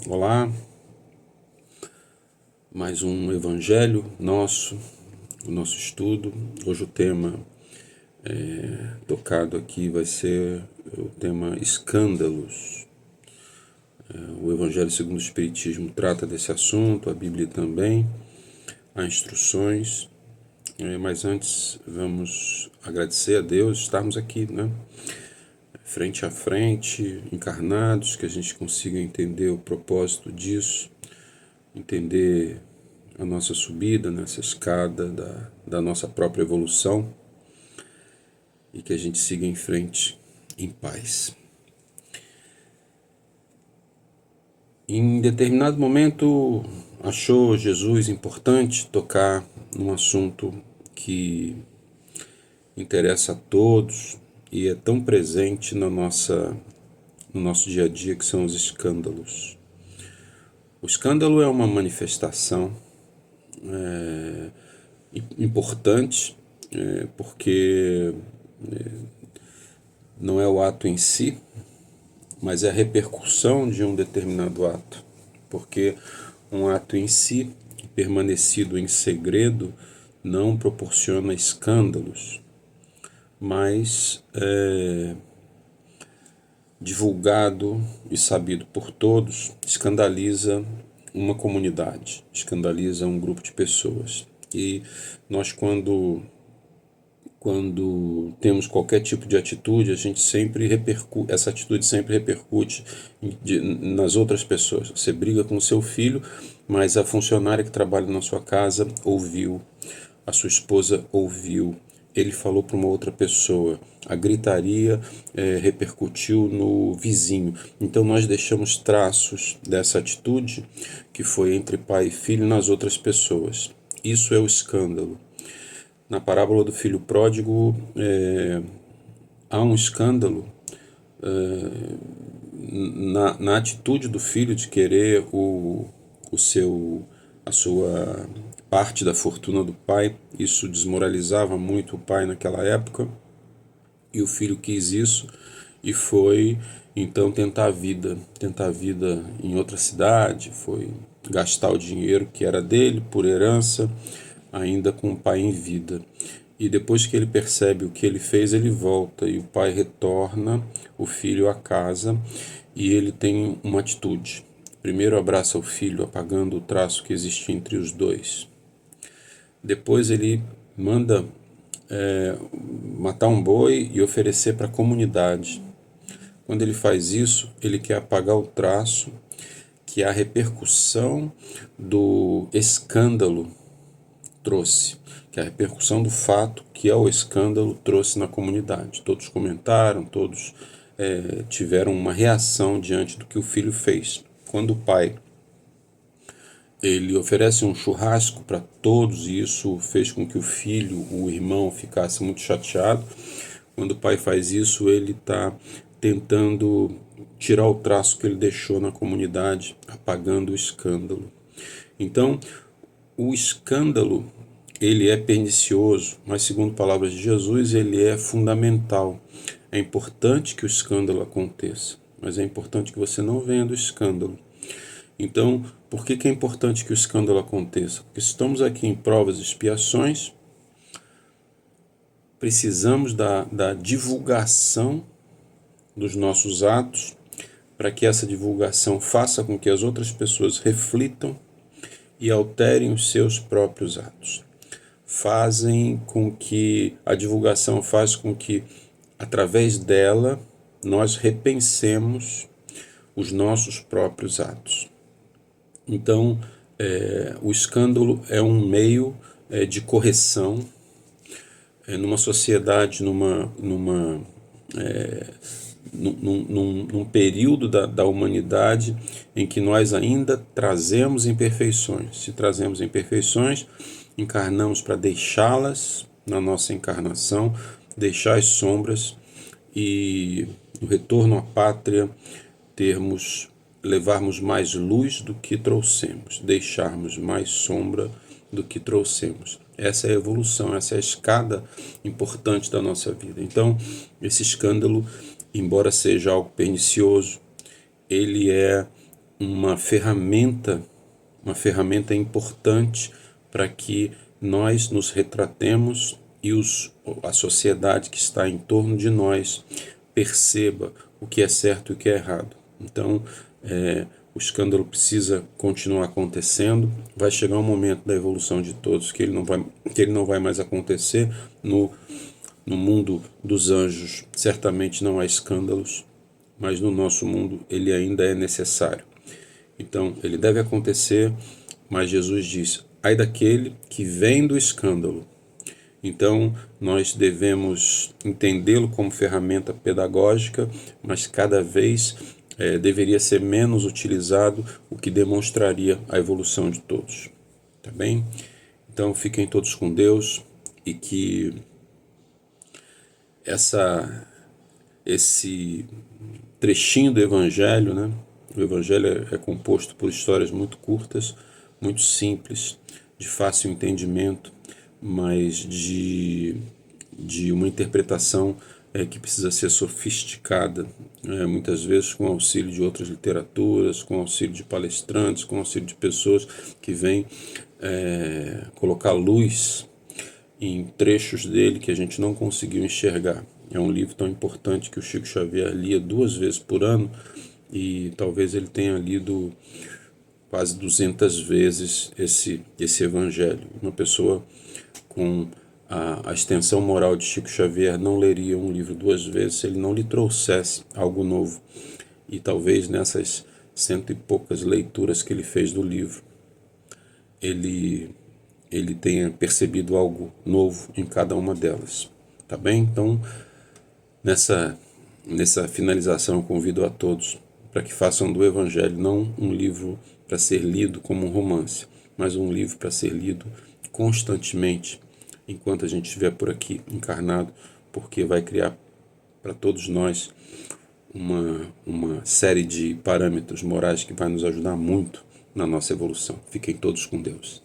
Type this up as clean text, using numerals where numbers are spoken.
Olá, mais um evangelho nosso, o nosso estudo. Hoje o tema tocado aqui vai ser o tema escândalos. O evangelho segundo o Espiritismo trata desse assunto, a Bíblia também, há instruções. Mas antes vamos agradecer a Deus estarmos aqui, né? Frente a frente, encarnados, que a gente consiga entender o propósito disso, entender a nossa subida nessa escada da nossa própria evolução e que a gente siga em frente em paz. Em determinado momento, achou Jesus importante tocar num assunto que interessa a todos e é tão presente no nosso dia a dia, que são os escândalos. O escândalo é uma manifestação importante, porque não é o ato em si, mas é a repercussão de um determinado ato. Porque um ato em si, permanecido em segredo, não proporciona escândalos, mas divulgado e sabido por todos, escandaliza uma comunidade, escandaliza um grupo de pessoas. E nós, quando temos qualquer tipo de atitude, a gente sempre essa atitude sempre repercute nas outras pessoas. Você briga com o seu filho, mas a funcionária que trabalha na sua casa ouviu, a sua esposa ouviu, ele falou para uma outra pessoa, a gritaria repercutiu no vizinho. Então nós deixamos traços dessa atitude que foi entre pai e filho nas outras pessoas. Isso é o escândalo. Na parábola do filho pródigo, há um escândalo na atitude do filho de querer a sua parte da fortuna do pai. Isso desmoralizava muito o pai naquela época, e o filho quis isso e foi então tentar a vida em outra cidade, foi gastar o dinheiro que era dele por herança, ainda com o pai em vida. E depois que ele percebe o que ele fez, ele volta e o pai retorna o filho à casa, e ele tem uma atitude. Primeiro abraça o filho, apagando o traço que existe entre os dois. Depois ele manda matar um boi e oferecer para a comunidade. Quando ele faz isso, ele quer apagar o traço que a repercussão do escândalo trouxe, que a repercussão do fato que é o escândalo trouxe na comunidade. Todos comentaram, todos tiveram uma reação diante do que o filho fez. Quando o pai ele oferece um churrasco para todos, e isso fez com que o filho, o irmão, ficasse muito chateado. Quando o pai faz isso, ele está tentando tirar o traço que ele deixou na comunidade, apagando o escândalo. Então, o escândalo, ele é pernicioso, mas segundo palavras de Jesus, ele é fundamental. É importante que o escândalo aconteça, mas é importante que você não venha do escândalo. Então, por que é importante que o escândalo aconteça? Porque estamos aqui em provas e expiações, precisamos da divulgação dos nossos atos, para que essa divulgação faça com que as outras pessoas reflitam e alterem os seus próprios atos. A divulgação faz com que, através dela, nós repensemos os nossos próprios atos. Então, o escândalo é um meio de correção numa sociedade, num período da humanidade em que nós ainda trazemos imperfeições. Se trazemos imperfeições, encarnamos para deixá-las na nossa encarnação, deixar as sombras, e no retorno à pátria levarmos mais luz do que trouxemos, deixarmos mais sombra do que trouxemos. Essa é a evolução, essa é a escada importante da nossa vida. Então, esse escândalo, embora seja algo pernicioso, ele é uma ferramenta importante para que nós nos retratemos e a sociedade que está em torno de nós perceba o que é certo e o que é errado. Então, o escândalo precisa continuar acontecendo. Vai chegar um momento da evolução de todos que ele não vai mais acontecer. No mundo dos anjos, certamente não há escândalos, mas no nosso mundo ele ainda é necessário. Então, ele deve acontecer, mas Jesus diz: ai daquele que vem do escândalo. Então, nós devemos entendê-lo como ferramenta pedagógica, mas cada vez deveria ser menos utilizado, o que demonstraria a evolução de todos. Tá bem? Então, fiquem todos com Deus e que esse trechinho do Evangelho, né? O Evangelho é composto por histórias muito curtas, muito simples, de fácil entendimento, mas de uma interpretação que precisa ser sofisticada, muitas vezes com auxílio de outras literaturas, com auxílio de palestrantes, com auxílio de pessoas que vêm colocar luz em trechos dele que a gente não conseguiu enxergar. É um livro tão importante que o Chico Xavier lia 2 vezes por ano e talvez ele tenha lido quase 200 vezes esse evangelho. Uma pessoa com a extensão moral de Chico Xavier não leria um livro 2 vezes se ele não lhe trouxesse algo novo. E talvez nessas 100 e poucas leituras que ele fez do livro, ele tenha percebido algo novo em cada uma delas. Tá bem? Então, nessa finalização, eu convido a todos para que façam do Evangelho não um livro para ser lido como um romance, mas um livro para ser lido constantemente enquanto a gente estiver por aqui encarnado, porque vai criar para todos nós uma série de parâmetros morais que vai nos ajudar muito na nossa evolução. Fiquem todos com Deus.